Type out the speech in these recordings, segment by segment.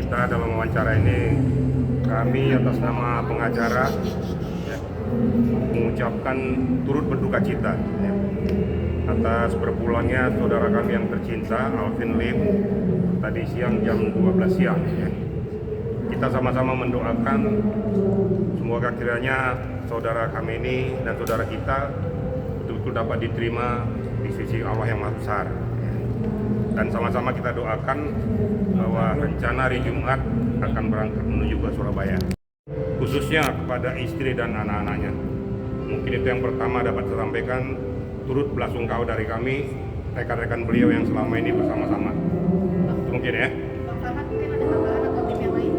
kita dalam wawancara ini, kami atas nama pengacara mengucapkan turut berduka cita atas berpulangnya saudara kami yang tercinta Alvin Lim tadi siang jam 12 siang. Kita sama-sama mendoakan semoga kiranya saudara kami ini dan saudara kita betul-betul dapat diterima di sisi Allah yang Maha Besar. Dan sama-sama kita doakan bahwa rencana hari Jumat akan berangkat menuju ke Surabaya, khususnya kepada istri dan anak-anaknya. Mungkin itu yang pertama dapat saya sampaikan, turut belasungkawa dari kami, rekan-rekan beliau yang selama ini bersama-sama. Itu mungkin ya. Bang Farhan, mungkin ada tambahan atau tim yang lain?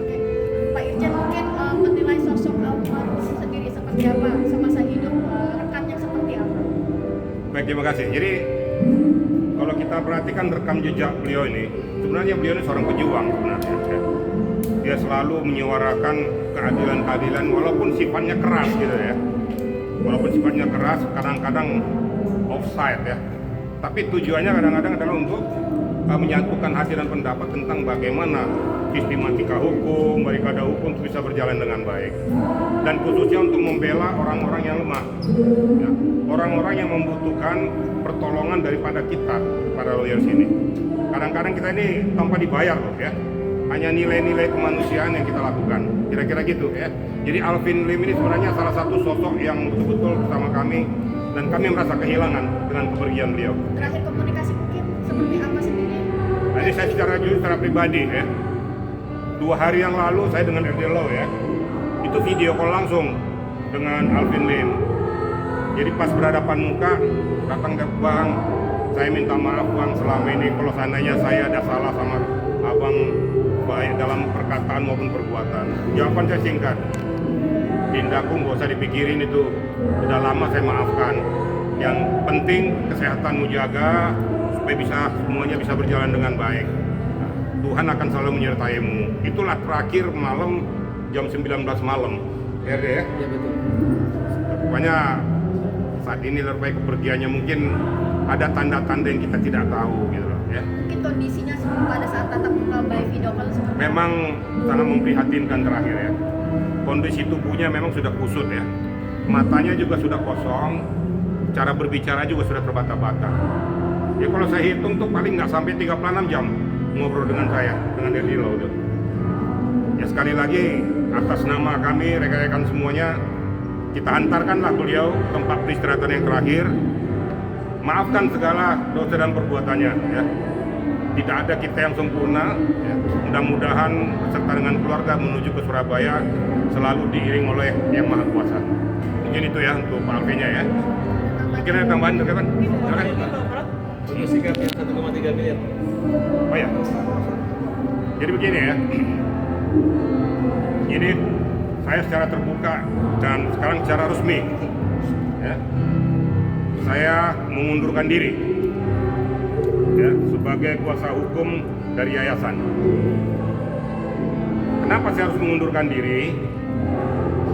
Oke. Pak Irjen mungkin menilai sosok Alvin sendiri seperti apa, semasa hidup rekannya seperti apa? Baik, terima kasih. Jadi kalau kita perhatikan rekam jejak beliau ini, sebenarnya beliau ini seorang pejuang sebenarnya. Dia selalu menyuarakan keadilan-keadilan walaupun sifatnya keras gitu ya. Walaupun sifatnya keras, kadang-kadang offside ya. Tapi tujuannya kadang-kadang adalah untuk menyatukan hati dan pendapat tentang bagaimana sistematika hukum, barikada hukum bisa berjalan dengan baik. Dan khususnya untuk membela orang-orang yang lemah. Ya. Orang-orang yang membutuhkan pertolongan daripada kita, para lawyers ini. Kadang-kadang kita ini tanpa dibayar loh ya. Hanya nilai-nilai kemanusiaan yang kita lakukan. Kira-kira gitu ya. Jadi Alvin Lim ini sebenarnya salah satu sosok yang betul-betul bersama kami dan kami merasa kehilangan dengan kepergian beliau. Terakhir komunikasi mungkin seperti apa sendiri? Nah, ini saya secara pribadi ya. 2 hari yang lalu saya dengan RD Law ya. Itu video call langsung dengan Alvin Lim. Jadi pas berhadapan muka, datang ke Bang, saya minta maaf Bang selama ini kalau seandainya saya ada salah sama Abang baik dalam perkataan maupun perbuatan. Jawaban saya singkat, tindaku nggak usah dipikirin itu, udah lama saya maafkan. Yang penting kesehatanmu jaga supaya semuanya bisa berjalan dengan baik. Tuhan akan selalu menyertaimu. Itulah terakhir malam jam 19 malam. Ya ya? Ya betul. Pokoknya saat ini lepas kepergiannya mungkin ada tanda-tanda yang kita tidak tahu gitu loh ya. Mungkin kondisinya pada saat tatap muka by video call seperti Memang sangat memprihatinkan terakhir ya. Kondisi tubuhnya memang sudah kusut ya. Matanya juga sudah kosong. Cara berbicara juga sudah terbata-bata. Ya kalau saya hitung tuh paling nggak sampai 36 jam ngobrol dengan saya, dengan Dedi Law tuh. Ya sekali lagi atas nama kami rekan-rekan semuanya, kita hantarkanlah beliau tempat peristirahatan yang terakhir. Maafkan segala dosa dan perbuatannya ya. Tidak ada kita yang sempurna ya. Mudah-mudahan beserta dengan keluarga menuju ke Surabaya selalu diiring oleh Yang Maha Kuasa. Mungkin itu ya untuk Pak Alvin-nya ya. Mungkin ada tambahan rekan? Silakan. Untuk sikap yang 1,3 miliar. Oh ya. Jadi begini ya. Ini saya secara terbuka dan sekarang secara resmi ya, saya mengundurkan diri ya, sebagai kuasa hukum dari yayasan. Kenapa saya harus mengundurkan diri?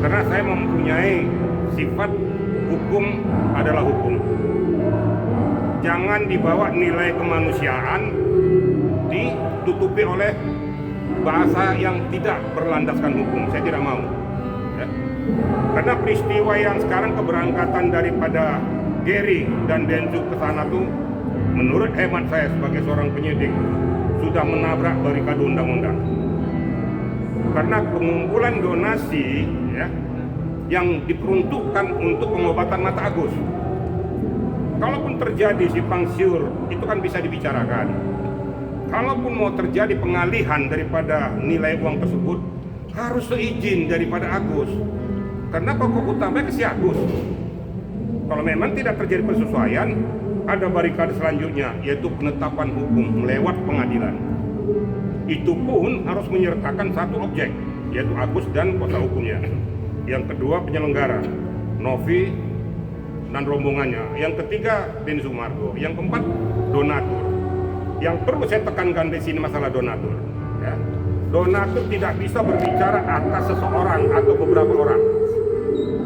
Karena saya mempunyai sifat hukum adalah hukum. Jangan dibawa nilai kemanusiaan ditutupi oleh bahasa yang tidak berlandaskan hukum. Saya tidak mau ya. Karena peristiwa yang sekarang keberangkatan daripada Gary dan Densu ke sana tuh menurut hemat saya sebagai seorang penyidik sudah menabrak barikade undang-undang. Karena pengumpulan donasi ya, yang diperuntukkan untuk pengobatan mata Agus. Kalaupun terjadi simpang siur, itu kan bisa dibicarakan. Kalaupun mau terjadi pengalihan daripada nilai uang tersebut, harus seizin daripada Agus. Karena pokok utamanya ke si Agus. Kalau memang tidak terjadi persesuaian, ada barikade selanjutnya, yaitu penetapan hukum lewat pengadilan. Itu pun harus menyertakan satu objek, yaitu Agus dan kuasa hukumnya. Yang kedua penyelenggara, Novi dan rombongannya. Yang ketiga Denny Sumargo. Yang keempat donatur. Yang perlu saya tekankan di sini masalah donatur. Ya. Donatur tidak bisa berbicara atas seseorang atau beberapa orang.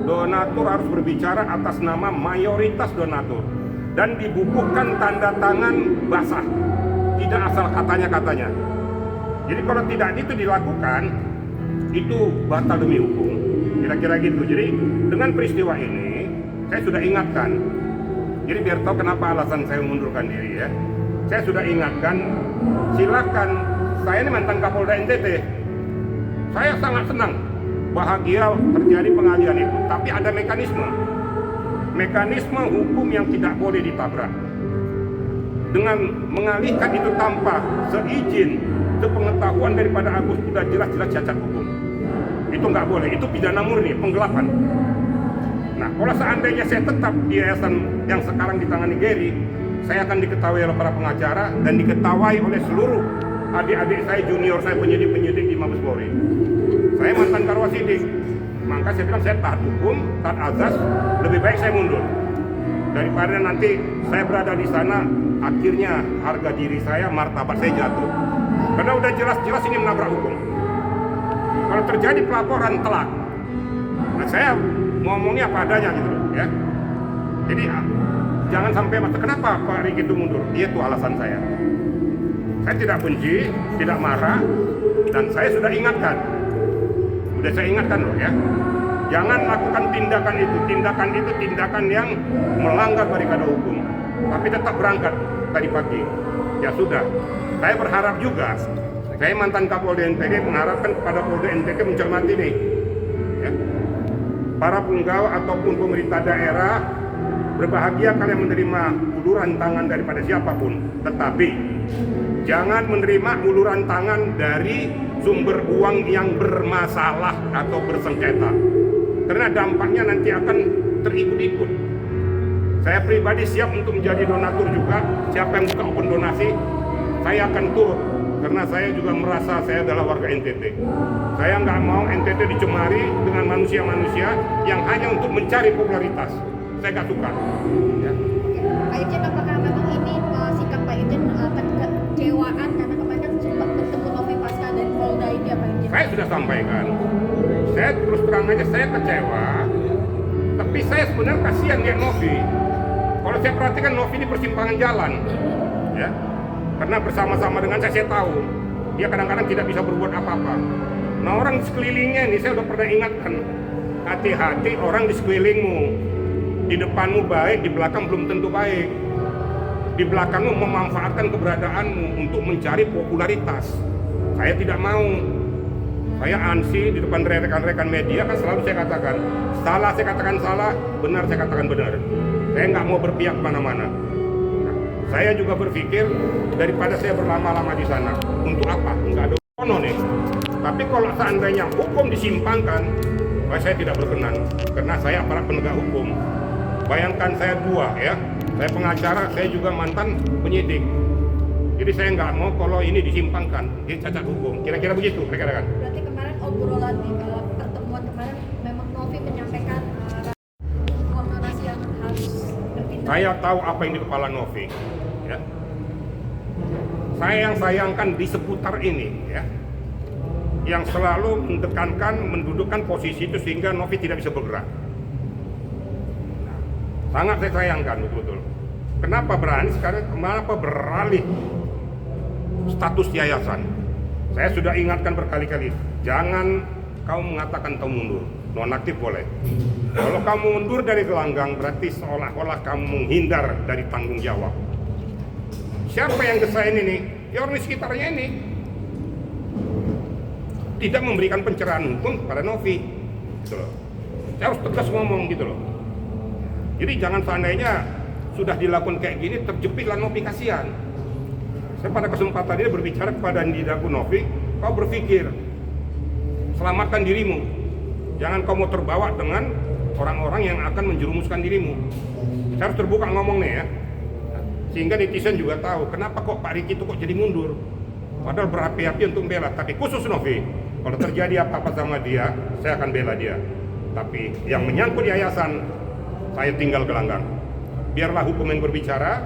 Donatur harus berbicara atas nama mayoritas donatur dan dibukukan tanda tangan basah, tidak asal katanya-katanya. Jadi kalau tidak itu dilakukan, itu batal demi hukum. Kira-kira gitu. Jadi dengan peristiwa ini, saya sudah ingatkan. Jadi biar tahu kenapa alasan saya mengundurkan diri ya. Saya sudah ingatkan, silakan. Saya ini mantan Kapolda NTT. Saya sangat senang, bahagia terjadi pengalihan itu. Tapi ada mekanisme hukum yang tidak boleh ditabrak. Dengan mengalihkan itu tanpa seizin, sepengetahuan daripada Agus, sudah jelas-jelas cacat hukum. Itu nggak boleh, itu pidana murni, penggelapan. Nah, kalau seandainya saya tetap di yayasan yang sekarang ditangani Gary, saya akan diketahui oleh para pengacara dan diketahui oleh seluruh adik-adik saya, junior saya, penyidik-penyidik di Mabes Polri. Saya mantan Karwasidik, maka saya bilang saya taat hukum, taat azas, lebih baik saya mundur. Daripada nanti saya berada di sana, akhirnya harga diri saya, martabat saya jatuh. Karena udah jelas-jelas ini menabrak hukum. Kalau terjadi pelaporan telak, nah saya ngomongnya apa adanya gitu loh ya. Jadi jangan sampai masa kenapa Pak Riki itu mundur? Itu alasan saya. Saya tidak benci, tidak marah, dan saya sudah ingatkan. Sudah saya ingatkan loh ya. Jangan lakukan tindakan itu tindakan yang melanggar barikade hukum. Tapi tetap berangkat tadi pagi. Ya sudah. Saya berharap juga, saya mantan Kapolda NTT mengharapkan kepada Polda NTT mencermati nih. Ya. Para punggawa ataupun pemerintah daerah, berbahagia kalian menerima uluran tangan daripada siapapun. Tetapi jangan menerima uluran tangan dari sumber uang yang bermasalah atau bersengketa. Karena dampaknya nanti akan terikut-ikut. Saya pribadi siap untuk menjadi donatur juga. Siapa yang buka open donasi, saya akan turut. Karena saya juga merasa saya adalah warga NTT. Saya nggak mau NTT dicemari dengan manusia-manusia yang hanya untuk mencari popularitas. Saya nggak suka. Ya. Pak Irjen, apakah memang ini sikap Pak Irjen kekecewaan karena kemarin kan sempat bertemu Novi Pasca dari Polda ini ya Pak Irjen? Saya sudah sampaikan. Saya terus terang aja saya kecewa. Tapi saya sebenarnya kasihan lihat Novi. Kalau saya perhatikan Novi ini persimpangan jalan. Ya. Karena bersama-sama dengan saya tahu dia kadang-kadang tidak bisa berbuat apa-apa. Nah, orang di sekelilingnya ini saya udah pernah ingatkan, hati-hati orang di sekelilingmu. Di depanmu baik, di belakang belum tentu baik. Di belakangmu memanfaatkan keberadaanmu untuk mencari popularitas. Saya tidak mau. Saya ansi di depan rekan-rekan media kan selalu saya katakan, salah saya katakan salah, benar saya katakan benar. Saya nggak mau berpihak kemana-mana. Saya juga berpikir daripada saya berlama-lama di sana, untuk apa? Enggak ada kono nih. Tapi kalau seandainya hukum disimpangkan, saya tidak berkenan, karena saya aparat penegak hukum. Bayangkan saya dua ya, saya pengacara, saya juga mantan penyidik. Jadi saya nggak mau kalau ini disimpangkan, ini cacat hukum. Kira-kira begitu, rekan-rekan. Berarti kemarin obrolan di pertemuan kemarin memang Novi menyampaikan uang donasi yang harus berpindah. Saya tahu apa yang di kepala Novi. Ya. Saya yang sayangkan di seputar ini, ya, yang selalu mendekankan, mendudukkan posisi itu sehingga Novi tidak bisa bergerak. Nah, sangat saya sayangkan betul-betul. Kenapa berani sekarang? Kenapa beralih status yayasan? Saya sudah ingatkan berkali-kali, jangan kamu mengatakan kamu mundur. Nonaktif boleh. Kalau kamu mundur dari gelanggang, berarti seolah-olah kamu menghindar dari tanggung jawab. Siapa yang gesain ini? Ya orang di sekitarnya ini. Tidak memberikan pencerahan hukum pada Novi. Gitu loh. Saya harus tegas ngomong gitu loh. Jadi jangan seandainya sudah dilakukan kayak gini, terjepitlah Novi, kasihan. Saya pada kesempatan ini berbicara kepada Nidaku Novi, kau berpikir, selamatkan dirimu. Jangan kau mau terbawa dengan orang-orang yang akan menjerumuskan dirimu. Saya harus terbuka ngomong nih ya. Sehingga netizen juga tahu kenapa kok Pak Riki itu kok jadi mundur. Padahal berapi-api untuk bela. Tapi khusus Novi, kalau terjadi apa-apa sama dia, saya akan bela dia. Tapi yang menyangkut yayasan, saya tinggal gelanggang. Biarlah hukum yang berbicara.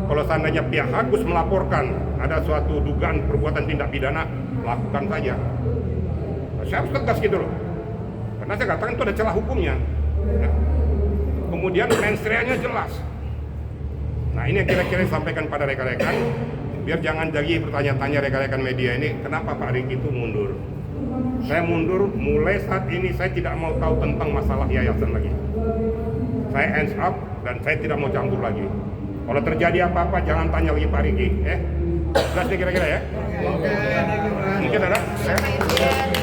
Kalau seandainya pihak Agus melaporkan ada suatu dugaan perbuatan tindak pidana, lakukan saja. Saya harus tegas gitu loh. Karena saya katakan itu ada celah hukumnya. Ya. Kemudian mensreanya jelas. Nah ini yang kira-kira disampaikan pada rekan-rekan. biar jangan jadi pertanyaan-tanya rekan-rekan media ini, kenapa Pak Riki itu mundur? Saya mundur mulai saat ini saya tidak mau tahu tentang masalah yayasan lagi. Saya hands up dan saya tidak mau campur lagi. Kalau terjadi apa-apa jangan tanya lagi Pak Riki, jelas nih kira-kira ya? Oke, thank you, Mas. Mungkin ada? Pak Irjen.